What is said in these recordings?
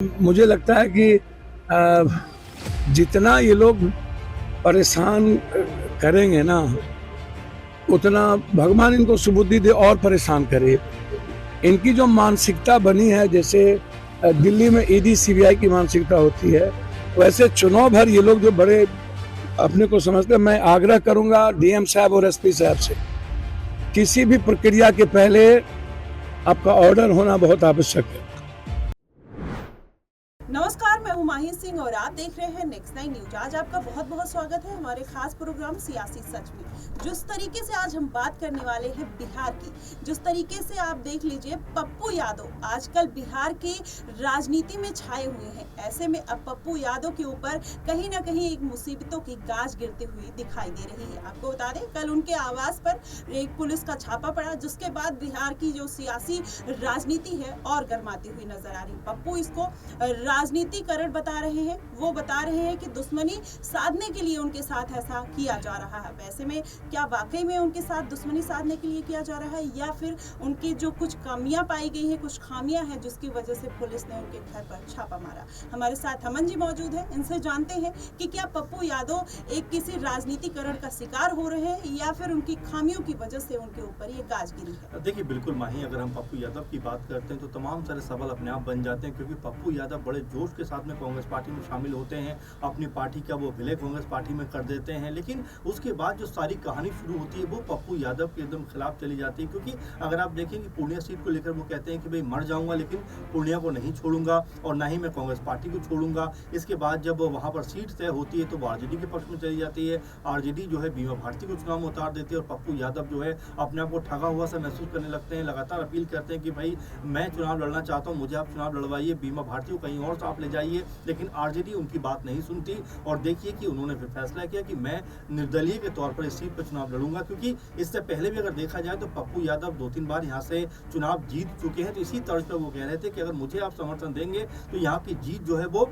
मुझे लगता है कि जितना ये लोग परेशान करेंगे ना, उतना भगवान इनको सुबुद्धि दे और परेशान करे। इनकी जो मानसिकता बनी है, जैसे दिल्ली में ईडी सीबीआई की मानसिकता होती है, वैसे चुनाव भर ये लोग जो बड़े अपने को समझते हैं। मैं आग्रह करूंगा डीएम साहब और एसपी साहब से, किसी भी प्रक्रिया के पहले आपका ऑर्डर होना बहुत आवश्यक है। नमस्कार, मैं हूं माही सिंह और आप देख रहे हैं नेक्स्ट 9 न्यूज। आज आपका बहुत बहुत स्वागत है हमारे खास प्रोग्राम सियासी सच में। जिस तरीके से आज हम बात करने वाले हैं बिहार की, जिस तरीके से आप देख लीजिए पप्पू यादव आजकल बिहार की राजनीति में छाए हुए हैं। ऐसे में अब पप्पू यादव के ऊपर कहीं ना कहीं एक मुसीबतों की गाज गिरती हुई दिखाई दे रही है। आपको बता दें, कल उनके आवास पर एक पुलिस का छापा पड़ा, जिसके बाद बिहार की जो सियासी राजनीति है और गर्माती हुई नजर आ रही। पप्पू इसको राजनीतिकरण बता रहे हैं। वो बता रहे हैं कि दुश्मनी साधने के लिए उनके साथ ऐसा किया जा रहा है। वैसे में क्या वाकई में उनके साथ दुश्मनी साधने के लिए किया जा रहा है, या फिर उनकी जो कुछ कमियां पाई गई हैं, कुछ खामियां हैं, जिसकी वजह से पुलिस ने उनके घर पर छापा मारा। हमारे साथ हमन जी मौजूद हैं, इनसे जानते हैं कि क्या पप्पू यादव एक किसी राजनीतिकरण का शिकार हो रहे हैं, या फिर उनकी खामियों की वजह से उनके ऊपर ये गाज गिरी है। देखिए, बिल्कुल माही, अगर हम पप्पू यादव की बात करते हैं तो तमाम सारे सवाल अपने आप बन जाते हैं, क्योंकि पप्पू यादव बड़े जोश के साथ में कांग्रेस पार्टी में शामिल होते हैं। अपनी पार्टी का वो विलय कांग्रेस पार्टी में कर देते हैं, लेकिन उसके बाद जो सारी कहानी शुरू होती है वो पप्पू यादव के एकदम खिलाफ चली जाती है। क्योंकि अगर आप देखेंगे पूर्णिया सीट को लेकर वो कहते हैं कि भाई मर जाऊंगा लेकिन पूर्णिया को नहीं छोड़ूंगा और ना ही मैं कांग्रेस पार्टी को छोड़ूंगा। इसके बाद जब वहां पर सीट तय होती है तो वो आरजेडी के पक्ष में चली जाती है। आरजेडी जो है बीमा भारती को चुनाव में उतार देती है और पप्पू यादव जो है अपने आप को ठगा हुआ सा महसूस करने लगते हैं। लगातार अपील करते हैं कि भाई मैं चुनाव लड़ना चाहता हूँ, मुझे आप चुनाव लड़वाइए, बीमा भारती को कहीं और से आप ले जाइए। लेकिन आरजेडी उनकी बात नहीं सुनती और देखिए कि उन्होंने फिर फैसला किया कि मैं निर्दलीय के तौर पर इस सीट पर चुनाव लड़ूंगा। क्योंकि इससे पहले भी अगर देखा जाए तो पप्पू यादव 2-3 बार यहाँ से चुनाव जीत चुके हैं। तो इसी तर्ज पर वो कह रहे थे कि अगर मुझे आप समर्थन देंगे तो यहाँ की जीत जो है वो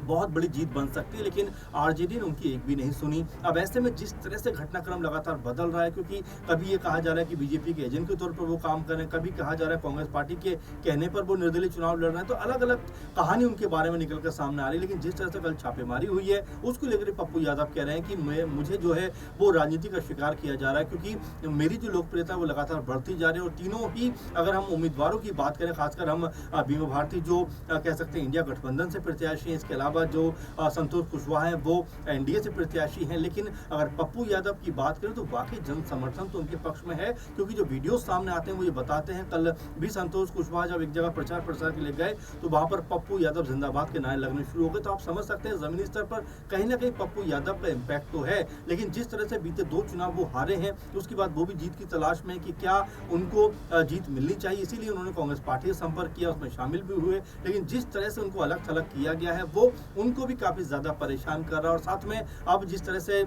बहुत बड़ी जीत बन सकती है, लेकिन आरजेडी ने उनकी एक भी नहीं सुनी। अब ऐसे में जिस तरह से घटनाक्रम लगातार बदल रहा है, क्योंकि कभी ये कहा जा रहा है कि बीजेपी के एजेंट के तौर पर वो काम कर रहे हैं, कभी कहा जा रहा है कांग्रेस पार्टी के कहने पर वो निर्दलीय चुनाव लड़ रहे हैं, तो अलग अलग कहानी उनके बारे में निकलकर सामने आ रही है। लेकिन जिस तरह से कल छापेमारी हुई है उसको लेकर पप्पू यादव कह रहे हैं कि मुझे जो है वो राजनीति का शिकार किया जा रहा है, क्योंकि मेरी जो लोकप्रियता वो लगातार बढ़ती जा रही है। और तीनों ही अगर हम उम्मीदवारों की बात करें, खासकर हम बीमा भारती जो कह सकते हैं इंडिया गठबंधन से प्रत्याशी हैं, इसके अलावा जो संतोष कुशवाहा है वो एनडीए से प्रत्याशी हैं। लेकिन अगर पप्पू यादव की बात करें तो वाकई जन समर्थन तो उनके पक्ष में है, क्योंकि जो वीडियो सामने आते हैं वो ये बताते हैं। कल भी संतोष कुशवाहा जब एक जगह प्रचार प्रसार के लिए गए तो वहां पर पप्पू यादव जिंदाबाद के नारे लगने शुरू हो गए। तो आप समझ सकते हैं जमीनी स्तर पर कहीं ना कहीं पप्पू यादव का इम्पैक्ट तो है। लेकिन जिस तरह से बीते 2 चुनाव वो हारे हैं, उसके बाद वो भी जीत की तलाश में कि क्या उनको जीत मिलनी चाहिए, इसीलिए उन्होंने कांग्रेस पार्टी से संपर्क किया, उसमें शामिल भी हुए। लेकिन जिस तरह से उनको अलग थलग किया गया है वो उनको भी काफी ज्यादा परेशान कर रहा है। और साथ में अब जिस तरह से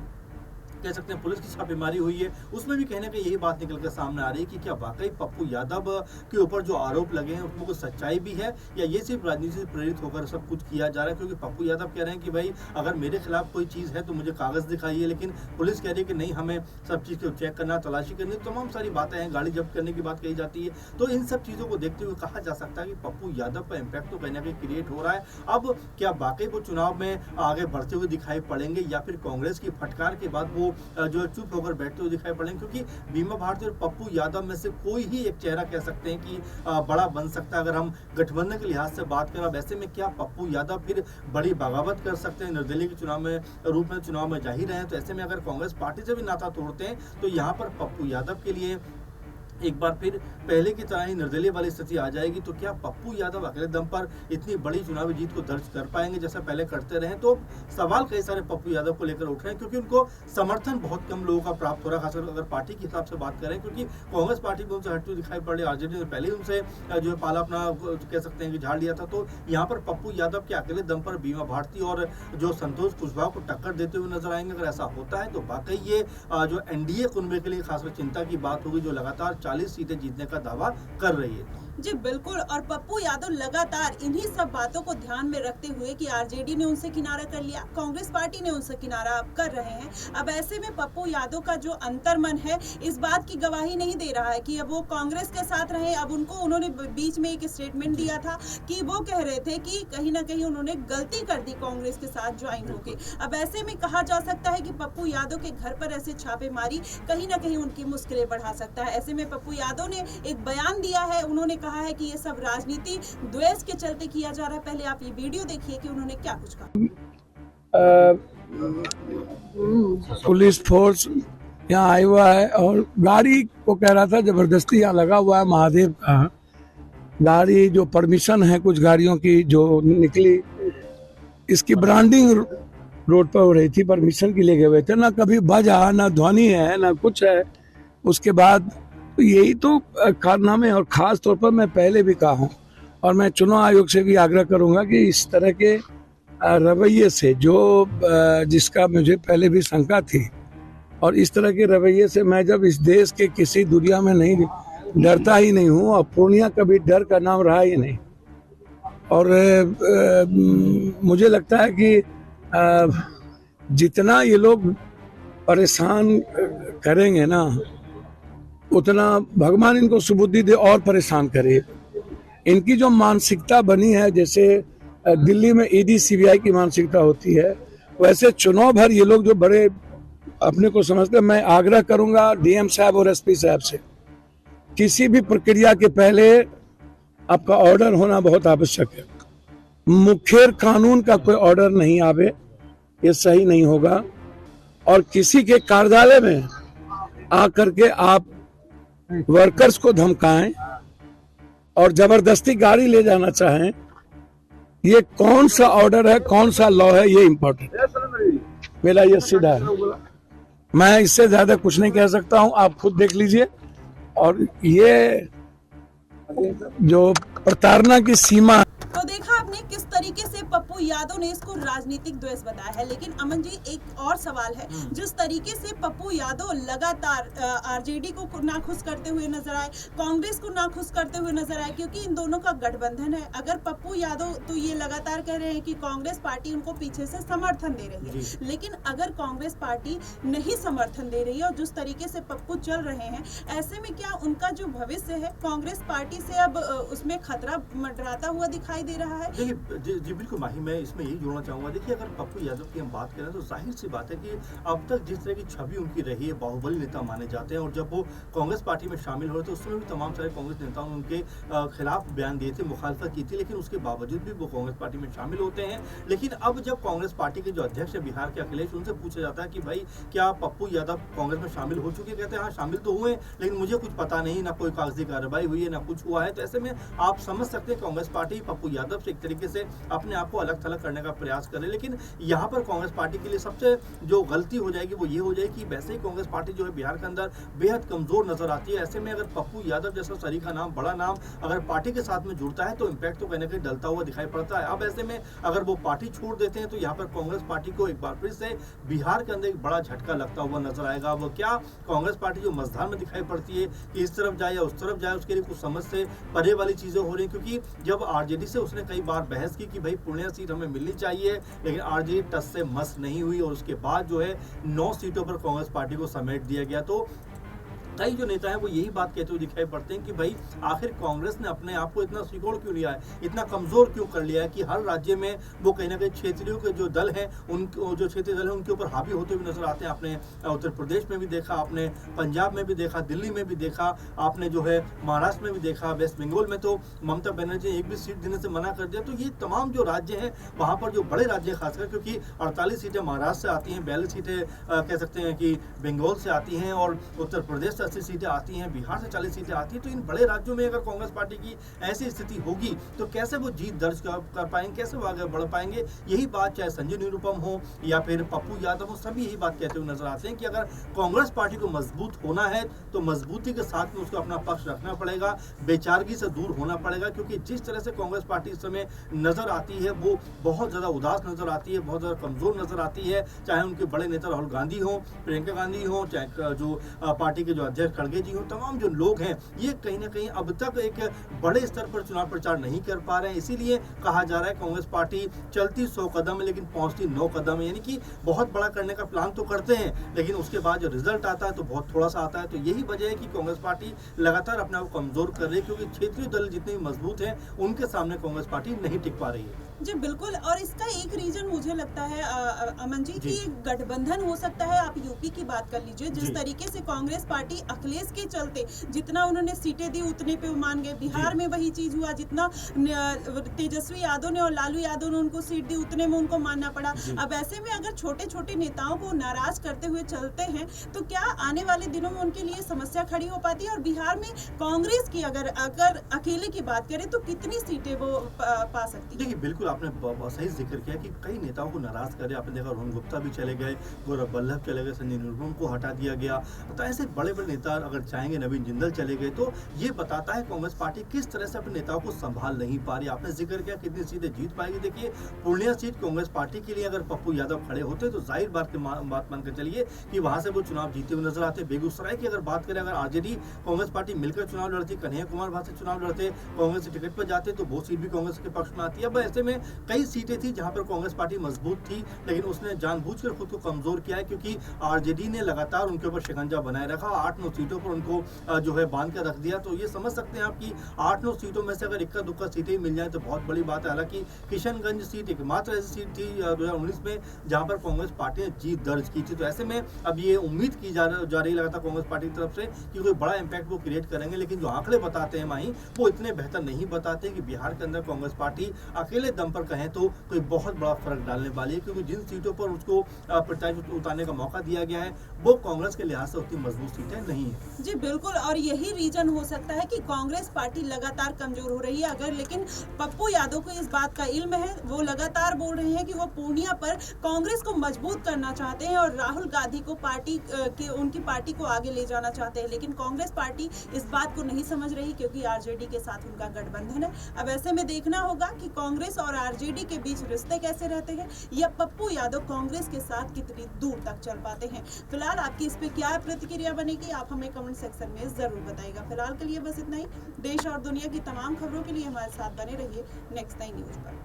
कह सकते हैं पुलिस की छापेमारी हुई है, उसमें भी कहने का यही बात निकलकर सामने आ रही है कि क्या वाकई पप्पू यादव के ऊपर जो आरोप लगे हैं उसमें कुछ सच्चाई भी है, या ये सिर्फ राजनीति से प्रेरित होकर सब कुछ किया जा रहा है। क्योंकि पप्पू यादव कह रहे हैं कि भाई अगर मेरे खिलाफ कोई चीज़ है तो मुझे कागज दिखाइए, लेकिन पुलिस कह रही है कि नहीं, हमें सब चीज़ को चेक करना, तलाशी करनी, तमाम सारी बातें हैं, गाड़ी जब्त करने की बात कही जाती है। तो इन सब चीज़ों को देखते हुए कहा जा सकता है कि पप्पू यादव का इम्पैक्ट तो कहीं ना कहीं क्रिएट हो रहा है। अब क्या वाकई वो चुनाव में आगे बढ़ते हुए दिखाई पड़ेंगे, या फिर कांग्रेस की फटकार के बाद वो जो चुप होकर बैठते हुए दिखाई पड़ेंगे। क्योंकि बीमा भारती और पप्पू यादव में से कोई ही एक चेहरा कह सकते हैं कि बड़ा बन सकता है अगर हम गठबंधन के लिहाज से बात करें। अब ऐसे में क्या पप्पू यादव फिर बड़ी बगावत कर सकते हैं, निर्दलीय के चुनाव में रूप में चुनाव में जा ही रहे हैं। तो ऐसे में अगर कांग्रेस पार्टी से भी नाता तोड़ते हैं तो यहाँ पर पप्पू यादव के लिए एक बार फिर पहले की तरह ही निर्दलीय वाली स्थिति आ जाएगी। तो क्या पप्पू यादव अकेले दम पर इतनी बड़ी चुनावी जीत को दर्ज कर पाएंगे जैसा पहले करते रहे? तो सवाल कई सारे पप्पू यादव को लेकर उठ रहे हैं, क्योंकि उनको समर्थन बहुत कम लोगों का प्राप्त हो रहा है, खासकर अगर पार्टी के हिसाब से बात करें। क्योंकि कांग्रेस पार्टी भी उनसे हटती हुई दिखाई पड़ रही है, आरजेडी ने पहले ही उनसे जो है पाला अपना कह सकते हैं कि झाड़ लिया था। तो यहाँ पर पप्पू यादव के अकेले दम पर बीमा भारती और जो संतोष कुशवाहा को टक्कर देते हुए नजर आएंगे। अगर ऐसा होता है तो वाकई ये जो एनडीए कुनबे के लिए खासकर चिंता की बात होगी, जो लगातार 40 सीटें जीतने का दावा कर रही है। जी बिल्कुल। और पप्पू यादव लगातार इन्हीं सब बातों को ध्यान में रखते हुए कि आरजेडी ने उनसे किनारा कर लिया, कांग्रेस पार्टी ने उनसे किनारा अब कर रहे हैं। अब ऐसे में पप्पू यादव का जो अंतर्मन है इस बात की गवाही नहीं दे रहा है कि अब वो कांग्रेस के साथ रहे। अब उन्होंने बीच में एक स्टेटमेंट दिया था कि वो कह रहे थे कि कहीं ना कहीं उन्होंने गलती कर दी कांग्रेस के साथ ज्वाइन होके। अब ऐसे में कहा जा सकता है कि पप्पू यादव के घर पर ऐसे छापेमारी कहीं ना कहीं उनकी मुश्किलें बढ़ा सकता है। ऐसे में पप्पू यादव ने एक बयान दिया है, उन्होंने कहा है कि ये सब राजनीति द्वेष के चलते किया जा रहा है। पहले आप ये वीडियो देखिए कि उन्होंने क्या कुछ कहा। पुलिस फोर्स यहाँ आया हुआ है और गाड़ी को कह रहा था जबरदस्ती यहाँ लगा हुआ है महादेव का गाड़ी, जो परमिशन है कुछ गाड़ियों की जो निकली, इसकी ब्रांडिंग रोड पर हो रही थी, परमिशन के लिए गए हुए थे, ना कभी बजा ना ध्वनि है ना कुछ है। उसके बाद यही तो कारनामे, और खास तौर पर मैं पहले भी कहा हूँ और मैं चुनाव आयोग से भी आग्रह करूंगा कि इस तरह के रवैये से जो जिसका मुझे पहले भी शंका थी, और इस तरह के रवैये से मैं जब इस देश के किसी दुनिया में नहीं डरता ही नहीं हूँ, और पूर्णिया कभी डर का नाम रहा ही नहीं। और मुझे लगता है कि जितना ये लोग परेशान करेंगे ना, उतना भगवान इनको सुबुद्धि दे और परेशान करे। इनकी जो मानसिकता बनी है, जैसे दिल्ली में ईडी सीबीआई की मानसिकता होती है, वैसे चुनाव भर ये लोग जो बड़े अपने को समझते हैं। मैं आग्रह करूंगा डीएम साहब और एसपी साहब से, किसी भी प्रक्रिया के पहले आपका ऑर्डर होना बहुत आवश्यक है। मुखेर कानून का कोई ऑर्डर नहीं आवे, ये सही नहीं होगा। और किसी के कार्यालय में आकर के आप वर्कर्स को धमकाएं और जबरदस्ती गाड़ी ले जाना चाहें, ये कौन सा ऑर्डर है, कौन सा लॉ है, ये इम्पोर्टेंट है। मेरा ये सीधा है, मैं इससे ज्यादा कुछ नहीं कह सकता हूं, आप खुद देख लीजिए। और ये जो प्रताड़ना की सीमा, तो देखा आपने किस तरीके से पप्पू यादव ने इसको राजनीतिक द्वेष बताया है। लेकिन अमन जी, एक और सवाल है, जिस तरीके से पप्पू यादव लगातार आरजेडी को नाखुश करते हुए नजर आए, कांग्रेस को नाखुश करते हुए नजर आए, क्योंकि इन दोनों का गठबंधन है। अगर पप्पू यादव तो ये लगातार कह रहे हैं कि कांग्रेस पार्टी उनको पीछे से समर्थन दे रही है, लेकिन अगर कांग्रेस पार्टी नहीं समर्थन दे रही है और जिस तरीके से पप्पू चल रहे हैं, ऐसे में क्या उनका जो भविष्य है कांग्रेस पार्टी से अब उसमें खतरा मंडराता हुआ दिखाई दे रहा है? देखिए जी बिल्कुल माही, मैं इसमें यही जोड़ना चाहूंगा। देखिए, अगर पप्पू यादव की हम बात करें तो जाहिर सी बात है कि अब तक जिस तरह की छवि उनकी रही है, बाहुबली नेता माने जाते हैं, और जब वो कांग्रेस पार्टी में शामिल हुए तो उसमें भी तमाम सारे कांग्रेस नेताओं ने उनके खिलाफ बयान दिए थे, मुखालफत की थी, लेकिन उसके बावजूद भी वो कांग्रेस पार्टी में शामिल होते हैं। लेकिन अब जब कांग्रेस पार्टी के जो अध्यक्ष है बिहार के अखिलेश, उनसे पूछा जाता है कि भाई क्या पप्पू यादव कांग्रेस में शामिल हो चुके, कहते हैं हाँ शामिल तो हुए, लेकिन मुझे कुछ पता नहीं, ना कोई कागजी कार्रवाई हुई है, ना कुछ हुआ है। तो ऐसे में आप समझ सकते हैं कांग्रेस पार्टी पप्पू यादव से एक तरीके से अपने आप को अलग थलग करने का प्रयास करे। लेकिन यहाँ पर कांग्रेस पार्टी के लिए सबसे जो गलती हो जाएगी वो ये हो जाएगी कि वैसे ही कांग्रेस पार्टी जो है बिहार के अंदर बेहद कमजोर नजर आती है। ऐसे में अगर पप्पू यादव जैसा सरीखा नाम, बड़ा नाम अगर पार्टी के साथ में जुड़ता है तो इम्पैक्ट तो कहीं ना कहीं डलता हुआ दिखाई पड़ता है। अब ऐसे में अगर वो पार्टी छोड़ देते हैं तो यहाँ पर कांग्रेस पार्टी को एक बार फिर से बिहार के अंदर एक बड़ा झटका लगता हुआ नजर आएगा। वो क्या कांग्रेस पार्टी जो मझधार में दिखाई पड़ती है कि इस तरफ जाए या उस तरफ जाए, उसके लिए कुछ समझ से परे वाली चीजें हो रही, क्योंकि जब आरजेडी से उसने कई बार बहस की कि भाई पूर्णिया सीट हमें मिलनी चाहिए, लेकिन आरजेडी टस से मस नहीं हुई और उसके बाद जो है 9 सीटों पर कांग्रेस पार्टी को समेट दिया गया। तो कई जो नेता हैं वो यही बात कहते हुए दिखाई पड़ते हैं कि भाई आखिर कांग्रेस ने अपने आप को इतना सिकोड़ क्यों लिया है, इतना कमजोर क्यों कर लिया है कि हर राज्य में वो कहीं ना कहीं क्षेत्रीय के जो दल हैं, उन जो क्षेत्रीय दल हैं उनके ऊपर हावी होते हुए नजर आते हैं। आपने उत्तर प्रदेश में भी देखा, आपने पंजाब में भी देखा, दिल्ली में भी देखा, आपने जो है महाराष्ट्र में भी देखा, वेस्ट बंगाल में तो ममता बनर्जी ने एक भी सीट देने से मना कर दिया। तो ये तमाम जो राज्य हैं वहाँ पर जो बड़े राज्य खासकर, क्योंकि 48 सीटें महाराष्ट्र से आती हैं, 42 सीटें कह सकते हैं कि बंगाल से आती हैं, और उत्तर प्रदेश 80 सीटें आती हैं, बिहार से 40 सीटें आती हैं। तो इन बड़े राज्यों में अगर कांग्रेस पार्टी की ऐसी स्थिति होगी तो कैसे वो जीत दर्ज कर पाएंगे, कैसे वो आगे बढ़ पाएंगे? यही बात चाहे संजय निरुपम हो या फिर पप्पू यादव हो, सभी यही बात कहते हुए नजर आते हैं कि अगर कांग्रेस पार्टी को मजबूत होना है तो मजबूती के साथ में उसको अपना पक्ष रखना पड़ेगा, बेचारगी से दूर होना पड़ेगा, क्योंकि जिस तरह से कांग्रेस पार्टी इस समय नजर आती है वो बहुत ज्यादा उदास नजर आती है, बहुत ज्यादा कमजोर नजर आती है। चाहे उनके बड़े नेता राहुल गांधी हो, प्रियंका गांधी हो, चाहे जो पार्टी के जो अध्यक्ष खड़गे जी हो, तमाम जो लोग हैं ये कहीं ना कहीं अब तक एक बड़े स्तर पर चुनाव प्रचार नहीं कर पा रहे हैं। इसीलिए कहा जा रहा है कांग्रेस पार्टी चलती 100 कदम है लेकिन पहुंचती 9 कदम है, यानी कि बहुत बड़ा करने का प्लान तो करते हैं लेकिन उसके बाद जो रिजल्ट आता है तो बहुत थोड़ा सा आता है। तो यही वजह है कि कांग्रेस पार्टी लगातार अपने आप को कमजोर कर रही है, क्योंकि क्षेत्रीय दल जितने भी मजबूत हैं उनके सामने कांग्रेस पार्टी नहीं टिक पा रही है। जी बिल्कुल, और इसका एक रीजन मुझे लगता है अमन जी जी। कि एक गठबंधन हो सकता है। आप यूपी की बात कर लीजिए, जिस जी। तरीके से कांग्रेस पार्टी अखिलेश के चलते जितना उन्होंने सीटें दी उतने पे वो मान गए। बिहार जी। में वही चीज हुआ, जितना तेजस्वी यादव ने और लालू यादव ने उनको सीट दी उतने में उनको मानना पड़ा। जी। अब ऐसे में अगर छोटे छोटे नेताओं को नाराज करते हुए चलते हैं तो क्या आने वाले दिनों में उनके लिए समस्या खड़ी हो पाती है? और बिहार में कांग्रेस की अगर अकेले की बात करें तो कितनी सीटें वो पा सकती है? देखिए बिल्कुल आपने सही जिक्र किया कि कई नेताओं को नाराज करे। आपने देखा रोहन गुप्ता भी चले गए, गौरव वल्लभ चले गए, संजय निरुपम को हटा दिया गया। तो ऐसे बड़े बड़े नेता अगर चाहेंगे, नवीन जिंदल चले गए, तो ये बताता है कांग्रेस पार्टी किस तरह से अपने नेताओं को संभाल नहीं पा रही। आपने जिक्र किया कितनी सीटें जीत पाएगी। देखिए पूर्णिया सीट कांग्रेस पार्टी के लिए अगर पप्पू यादव खड़े होते तो जाहिर बात मानकर चलिए कि वहां से वो चुनाव जीते हुए नजर आते। बेगूसराय की अगर बात करें, अगर आरजेडी कांग्रेस पार्टी मिलकर चुनाव लड़ती, कन्हैया कुमार वहां से चुनाव लड़ते, कांग्रेस के टिकट पर जाते तो वो सीट भी कांग्रेस के पक्ष में आती है। अब ऐसे में कई सीटें थी जहां पर कांग्रेस पार्टी मजबूत थी लेकिन उसने जानबूझकर खुद को कमजोर किया है, क्योंकि आरजेडी ने लगातार उनके ऊपर शिकंजा बनाए रखा। 8-9 सीटों पर उनको जो है बांध कर रख दिया। तो ये समझ सकते हैं आप कि 8-9 सीटों में से अगर इक्का दुक्का सीटें मिल जाए तो बहुत बड़ी बात है। हालांकि किशनगंज सीट एकमात्र ऐसी सीट थी 2019 में जहां पर कांग्रेस पार्टी ने जीत दर्ज की थी। तो ऐसे में अब ये उम्मीद की जा रही लगातार कांग्रेस पार्टी की तरफ से कि कोई बड़ा इंपैक्ट वो क्रिएट करेंगे, लेकिन जो आंकड़े बताते हैं माही वो इतने बेहतर नहीं बताते कि बिहार के अंदर कांग्रेस पार्टी अकेले दम पर कहें तो कोई बहुत बड़ा फर्क डालने वाली है, क्योंकि जिन सीटों पर उसको प्रत्याशी उतारने का मौका दिया गया है वो कांग्रेस के लिहाज से उतनी मजबूत सीटें नहीं है। जी बिल्कुल, और यही रीजन हो सकता है कि कांग्रेस पार्टी लगातार कमजोर हो रही है। अगर लेकिन पप्पू यादव को इस बात का इल्म है, वो लगातार बोल रहे हैं कि वो पूर्णिया पर कांग्रेस को मजबूत करना चाहते हैं और राहुल गांधी को उनकी पार्टी को आगे ले जाना चाहते हैं, लेकिन कांग्रेस पार्टी इस बात को नहीं समझ रही क्योंकि आरजेडी के साथ उनका गठबंधन है। अब ऐसे में देखना होगा कि कांग्रेस और आरजेडी के बीच रिश्ते कैसे रहते हैं या पप्पू यादव कांग्रेस के साथ कितनी दूर तक चल पाते हैं। फिलहाल आपकी इस पे क्या प्रतिक्रिया बनेगी, आप हमें कमेंट सेक्शन में जरूर बताइएगा। फिलहाल के लिए बस इतना ही। देश और दुनिया की तमाम खबरों के लिए हमारे साथ बने रहिए नेक्स्ट 9 न्यूज पर।